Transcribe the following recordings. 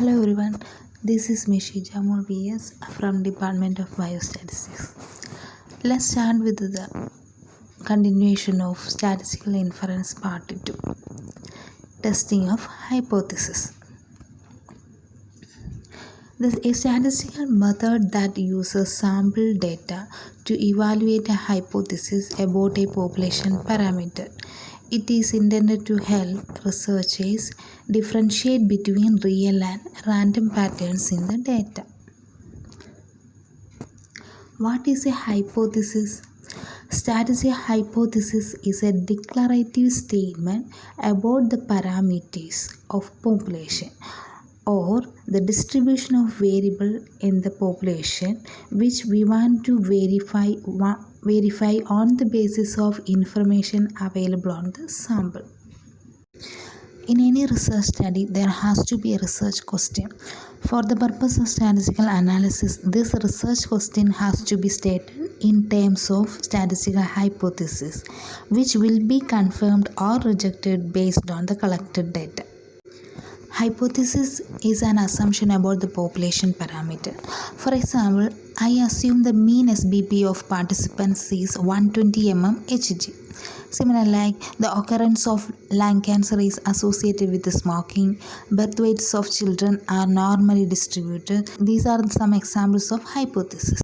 Hello everyone, this is Mishi Jamul VS from Department of Biostatistics. Let's start with the continuation of Statistical Inference Part 2, Testing of Hypothesis. This is a statistical method that uses sample data to evaluate a hypothesis about a population parameter. It is intended to help researchers differentiate between real and random patterns in the data. What is a hypothesis? Statistical hypothesis is a declarative statement about the parameters of population or the distribution of variable in the population which we want to verify on the basis of information available on the sample. In any research study, there has to be a research question. For the purpose of statistical analysis, this research question has to be stated in terms of statistical hypothesis, which will be confirmed or rejected based on the collected data. Hypothesis is an assumption about the population parameter. For example, I assume the mean SBP of participants is 120 mmHg. Similarly, the occurrence of lung cancer is associated with the smoking. Birth weights of children are normally distributed. These are some examples of hypothesis.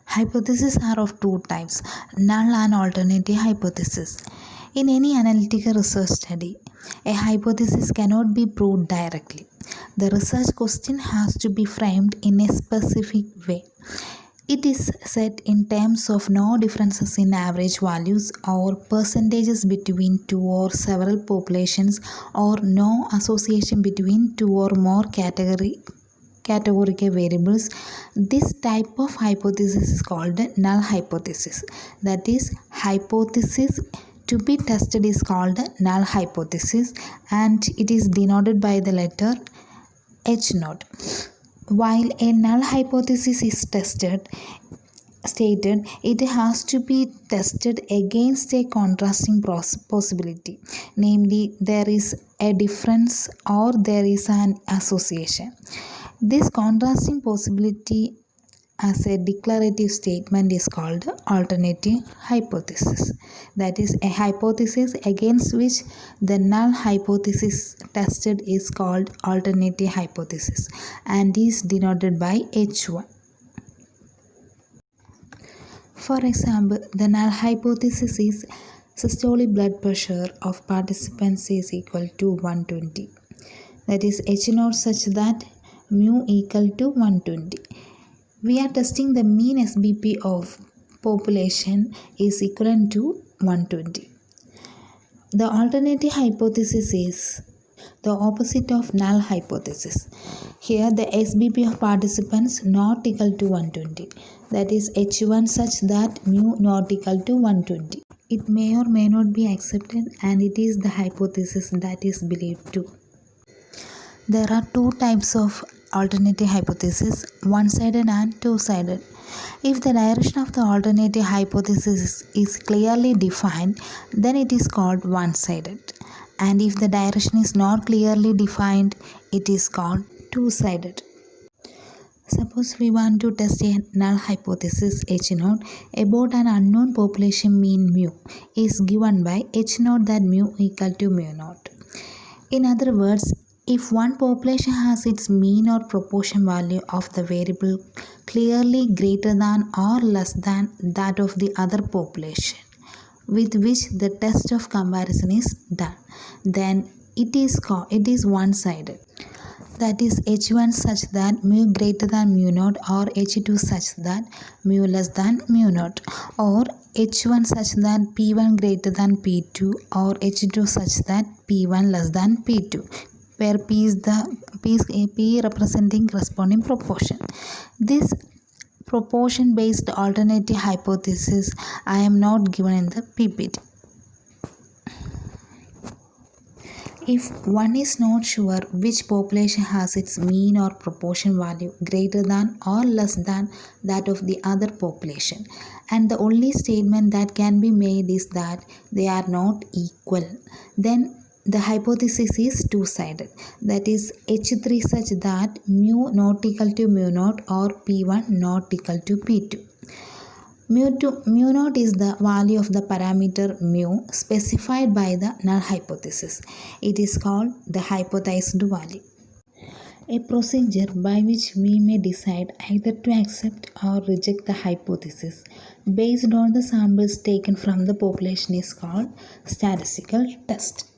Hypotheses are of two types, null and alternative hypothesis. In any analytical research study, a hypothesis cannot be proved directly. The research question has to be framed in a specific way. It is set in terms of no differences in average values or percentages between two or several populations or no association between two or more categorical variables. This type of hypothesis is called a null hypothesis. That is, hypothesis to be tested is called a null hypothesis and it is denoted by the letter H0. While a null hypothesis is stated, it has to be tested against a contrasting possibility, namely there is a difference or there is an association. This contrasting possibility as a declarative statement is called alternative hypothesis. That is, a hypothesis against which the null hypothesis tested is called alternative hypothesis and is denoted by H1. For example, the null hypothesis is systolic blood pressure of participants is equal to 120. That is H0 such that mu equal to 120. We are testing the mean SBP of population is equivalent to 120. The alternative hypothesis is the opposite of null hypothesis. Here the SBP of participants not equal to 120. That is H1 such that mu not equal to 120. It may or may not be accepted and it is the hypothesis that is believed to. There are two types of alternative hypothesis, one-sided and two-sided. If the direction of the alternative hypothesis is clearly defined, then it is called one-sided. And if the direction is not clearly defined, it is called two-sided. Suppose we want to test a null hypothesis H0 about an unknown population mean mu is given by H0 that mu equal to mu naught. In other words, if one population has its mean or proportion value of the variable clearly greater than or less than that of the other population with which the test of comparison is done, then it is one-sided. That is H1 such that mu greater than mu naught or H2 such that mu less than mu naught, or H1 such that P1 greater than P2 or H2 such that P1 less than P2, where P representing corresponding proportion. This proportion based alternative hypothesis I am not given in the PPT. If one is not sure which population has its mean or proportion value greater than or less than that of the other population, and the only statement that can be made is that they are not equal, then the hypothesis is two-sided, that is H3 such that mu not equal to mu naught or P1 not equal to P2. Mu naught is the value of the parameter mu specified by the null hypothesis. It is called the hypothesized value. A procedure by which we may decide either to accept or reject the hypothesis based on the samples taken from the population is called statistical test.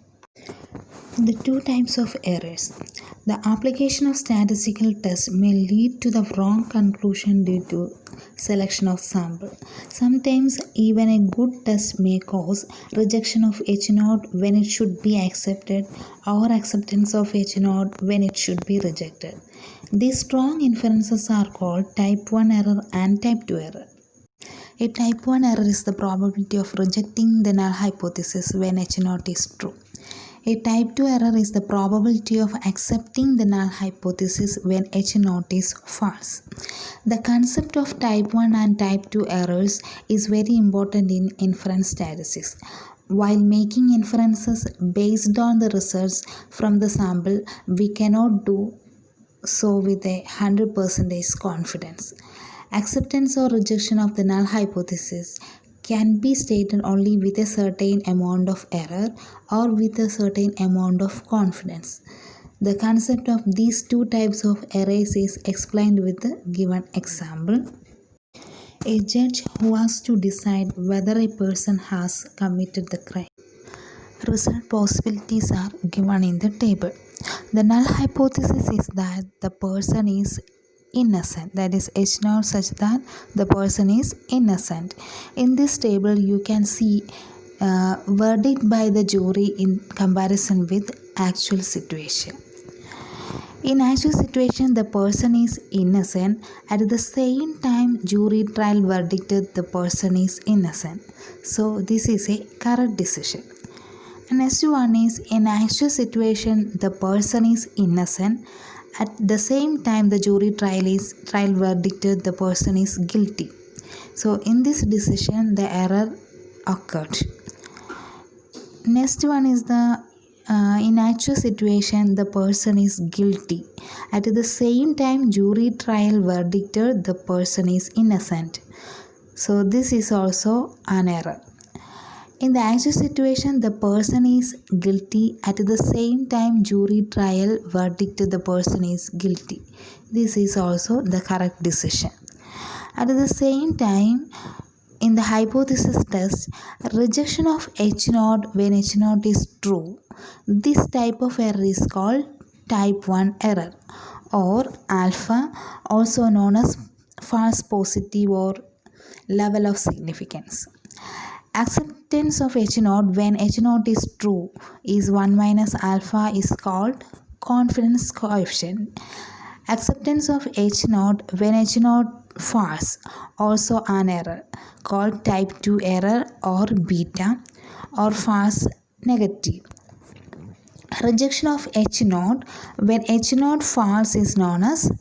The two types of errors. The application of statistical tests may lead to the wrong conclusion due to selection of sample. Sometimes even a good test may cause rejection of H0 when it should be accepted or acceptance of H0 when it should be rejected. These strong inferences are called type 1 error and type 2 error. A type 1 error is the probability of rejecting the null hypothesis when H0 is true. A type 2 error is the probability of accepting the null hypothesis when H0 is false. The concept of type 1 and type 2 errors is very important in inference statistics. While making inferences based on the results from the sample, we cannot do so with a 100% confidence. Acceptance or rejection of the null hypothesis can be stated only with a certain amount of error or with a certain amount of confidence. The concept of these two types of errors is explained with the given example. A judge who has to decide whether a person has committed the crime. Result possibilities are given in the table. The null hypothesis is that the person is innocent, that is H0 such that the person is innocent. In this table you can see verdict by the jury in comparison with actual situation. In actual situation the person is innocent, at the same time jury trial verdicted the person is innocent. So this is a correct decision. Next one is, in actual situation the person is innocent, at the same time the jury trial verdicted the person is guilty. So in this decision the error occurred. Next one is the in actual situation the person is guilty, at the same time jury trial verdicted the person is innocent. So this is also an error. In the actual situation, the person is guilty, at the same time jury trial verdicted the person is guilty. This is also the correct decision. At the same time, in the hypothesis test, rejection of H0 when H0 is true. This type of error is called type 1 error or alpha, also known as false positive or level of significance. Acceptance of H0 when H0 is true is 1 minus alpha is called confidence coefficient. Acceptance of H0 when H0 false, also an error called type 2 error or beta or false negative. Rejection of H0 when H0 false is known as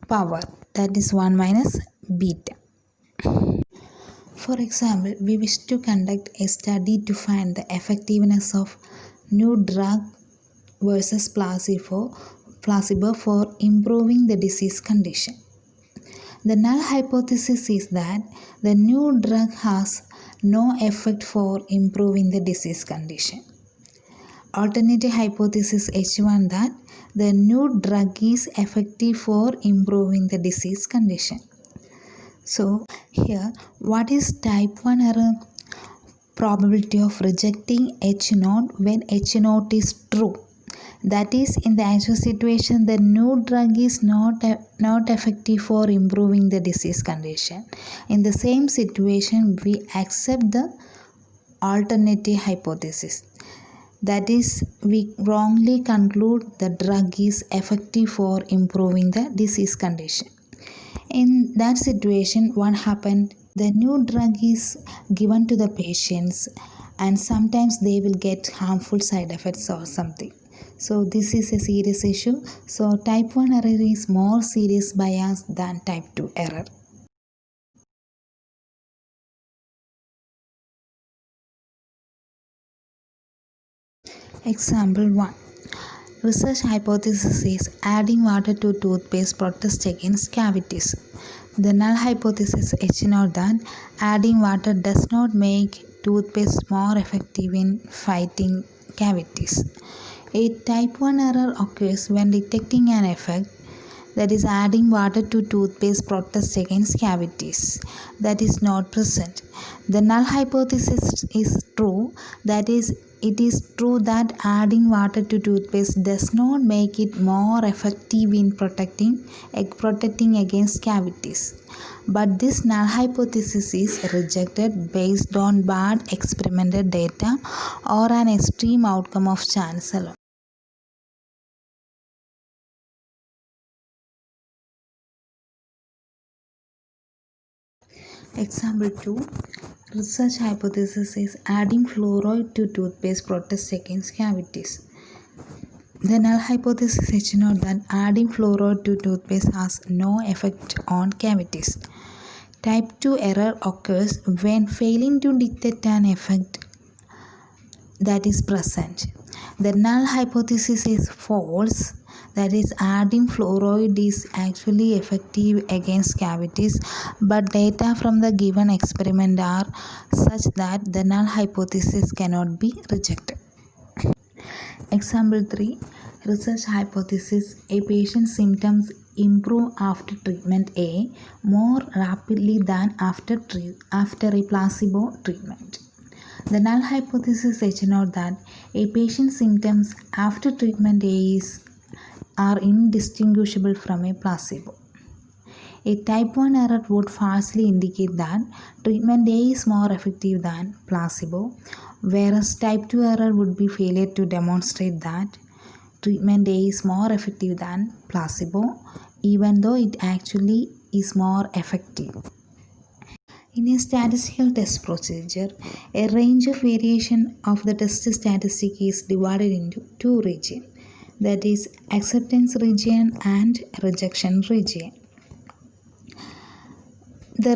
power, that is 1 minus beta. For example, we wish to conduct a study to find the effectiveness of new drug versus placebo for improving the disease condition. The null hypothesis is that the new drug has no effect for improving the disease condition. Alternative hypothesis H1 that the new drug is effective for improving the disease condition. So here, what is type 1 error? Probability of rejecting H0 when H0 is true. That is, in the actual situation, the new drug is not effective for improving the disease condition. In the same situation, we accept the alternative hypothesis. That is, we wrongly conclude the drug is effective for improving the disease condition. In that situation, what happened? The new drug is given to the patients and sometimes they will get harmful side effects or something. So this is a serious issue. So type 1 error is more serious bias than type 2 error. Example 1. Research hypothesis is adding water to toothpaste protests against cavities. The null hypothesis H note that adding water does not make toothpaste more effective in fighting cavities. A type 1 error occurs when detecting an effect, that is adding water to toothpaste protests against cavities, that is not present. The null hypothesis is true, that is it is true that adding water to toothpaste does not make it more effective in protecting against cavities. But this null hypothesis is rejected based on bad experimental data or an extreme outcome of chance alone. Example 2. Research hypothesis is adding fluoride to toothpaste protests against cavities. The null hypothesis H note that adding fluoride to toothpaste has no effect on cavities. Type 2 error occurs when failing to detect an effect that is present. The null hypothesis is false, that is adding fluoride is actually effective against cavities, but data from the given experiment are such that the null hypothesis cannot be rejected. Example 3. Research hypothesis: a patient's symptoms improve after treatment A more rapidly than after a placebo treatment. The null hypothesis H note that a patient's symptoms after treatment A are indistinguishable from a placebo. A type 1 error would falsely indicate that treatment A is more effective than placebo, whereas type 2 error would be failure to demonstrate that treatment A is more effective than placebo, even though it actually is more effective. In a statistical test procedure, a range of variation of the test statistic is divided into two regions, that is acceptance region and rejection region. The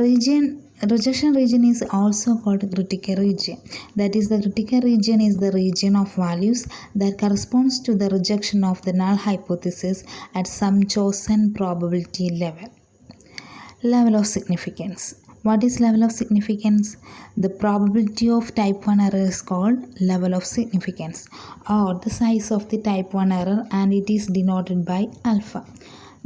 rejection region is also called critical region. That is, the critical region is the region of values that corresponds to the rejection of the null hypothesis at some chosen probability level. Level of significance. What is level of significance? The probability of type 1 error is called level of significance, or the size of the type 1 error, and it is denoted by alpha.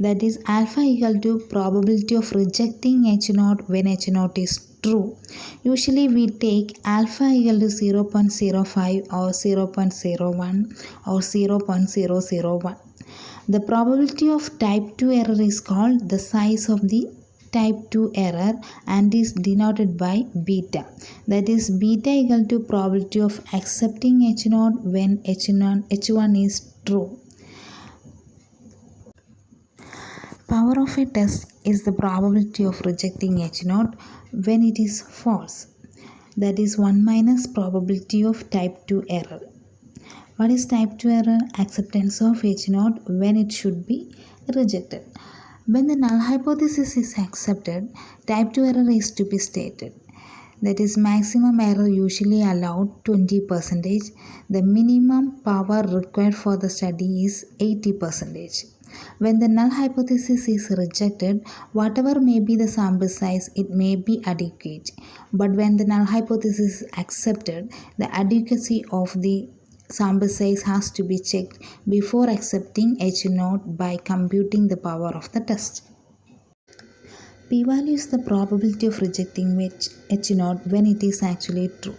That is, alpha equal to probability of rejecting H naught when H naught is true. Usually we take alpha equal to 0.05 or 0.01 or 0.001. The probability of type 2 error is called the size of the type 2 error and is denoted by beta. That is, beta equal to probability of accepting H naught when H1 is true. Power of a test is the probability of rejecting H naught when it is false. That is 1 minus probability of type 2 error. What is type 2 error? Acceptance of H naught when it should be rejected. When the null hypothesis is accepted, type 2 error is to be stated. That is, maximum error usually allowed 20%. The minimum power required for the study is 80%. When the null hypothesis is rejected, whatever may be the sample size, it may be adequate. But when the null hypothesis is accepted, the adequacy of the sample size has to be checked before accepting H naught by computing the power of the test. P-value is the probability of rejecting H naught when it is actually true.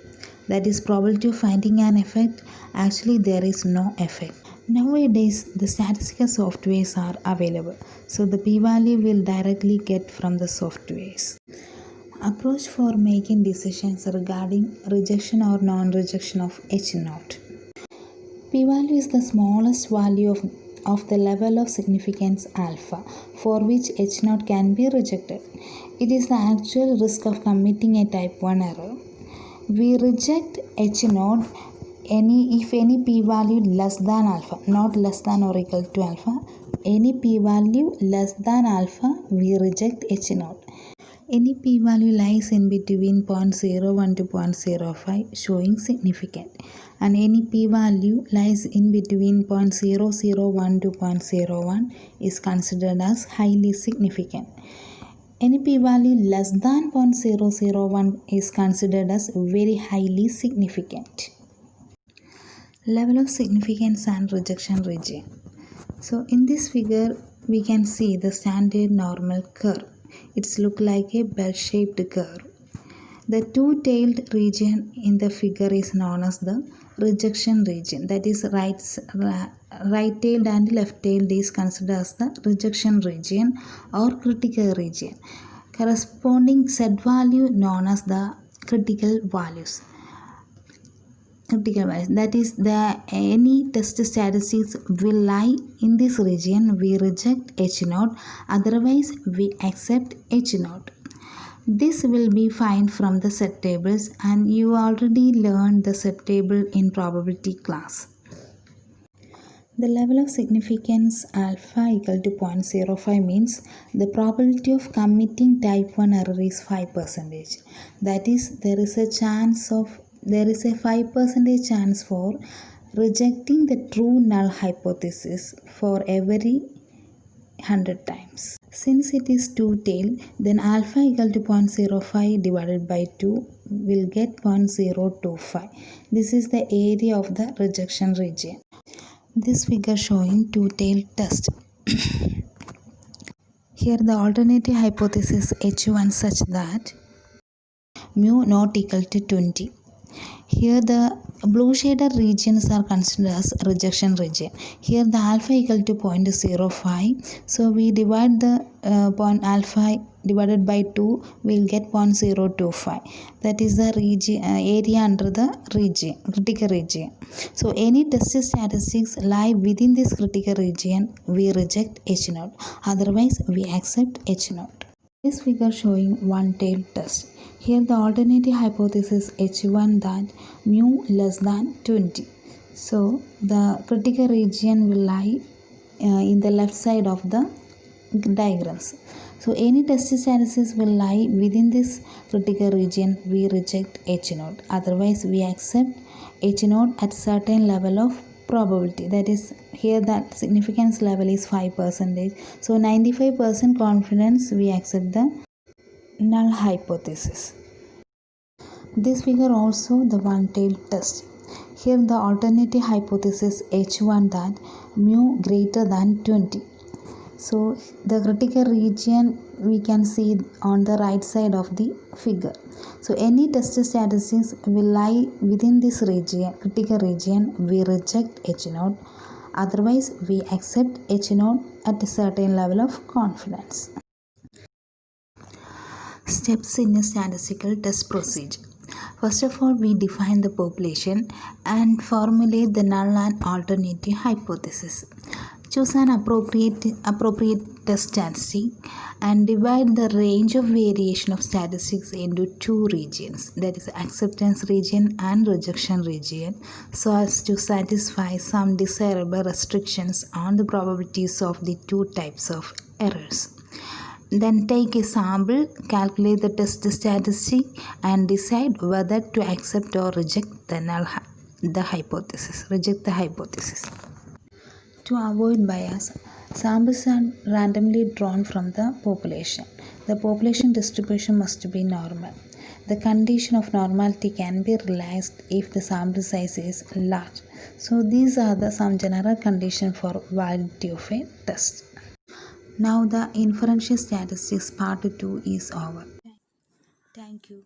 That is, probability of finding an effect. Actually, there is no effect. Nowadays, the statistical softwares are available, so the p-value will directly get from the softwares. Approach for making decisions regarding rejection or non-rejection of H naught. P-value is the smallest value of the level of significance alpha for which H naught can be rejected. It is the actual risk of committing a type 1 error. We reject H naught if any p-value less than alpha, not less than or equal to alpha. Any p-value less than alpha, we reject H naught. Any p-value lies in between 0.01 to 0.05 showing significant. and any p-value lies in between 0.001 to 0.01 is considered as highly significant. Any p-value less than 0.001 is considered as very highly significant. Level of significance and rejection region. So in this figure we can see the standard normal curve. It's look like a bell-shaped curve. The two-tailed region in the figure is known as the rejection region. That is right-tailed and left-tailed is considered as the rejection region or critical region. Corresponding set value known as the critical values. That is, any test statistics will lie in this region. We reject H0, otherwise we accept H0. This will be found from the set tables, and you already learned the set table in probability class. The level of significance alpha equal to 0.05 means the probability of committing type 1 error is 5%. That is, there is a 5% chance for rejecting the true null hypothesis for every 100 times. Since it is two-tailed, then alpha equal to 0.05 divided by 2 will get 0.025. This is the area of the rejection region. This figure showing two-tailed test. Here the alternative hypothesis H1 such that mu not equal to 20. Here the blue shaded regions are considered as rejection region. Here the alpha equal to 0.05. So we divide the point alpha divided by 2, we will get 0.025. That is the region, area under the region, critical region. So any test statistics lie within this critical region, we reject H0. Otherwise we accept H0. This figure showing one-tailed test. Here the alternative hypothesis H1 that mu less than 20. So the critical region will lie in the left side of the diagrams. So any test statistics will lie within this critical region, we reject H0. Otherwise we accept H0 at certain level of probability. That is, here that significance level is 5%. So 95% confidence we accept the null hypothesis. This figure also the one-tailed test. Here the alternative hypothesis H1 that mu greater than 20. So the critical region we can see on the right side of the figure. So any test statistics will lie within this region, critical region, we reject H0. Otherwise we accept H0 at a certain level of confidence. Steps in a statistical test procedure. First of all, we define the population and formulate the null and alternative hypothesis. Choose an appropriate test statistic and divide the range of variation of statistics into two regions, that is acceptance region and rejection region, so as to satisfy some desirable restrictions on the probabilities of the two types of errors. Then take a sample, calculate the test statistic and decide whether to accept or reject the hypothesis. To avoid bias, samples are randomly drawn from the population. The population distribution must be normal. The condition of normality can be realized if the sample size is large. So these are some general conditions for validity of a test. Now the inferential statistics part 2 is over. Thank you.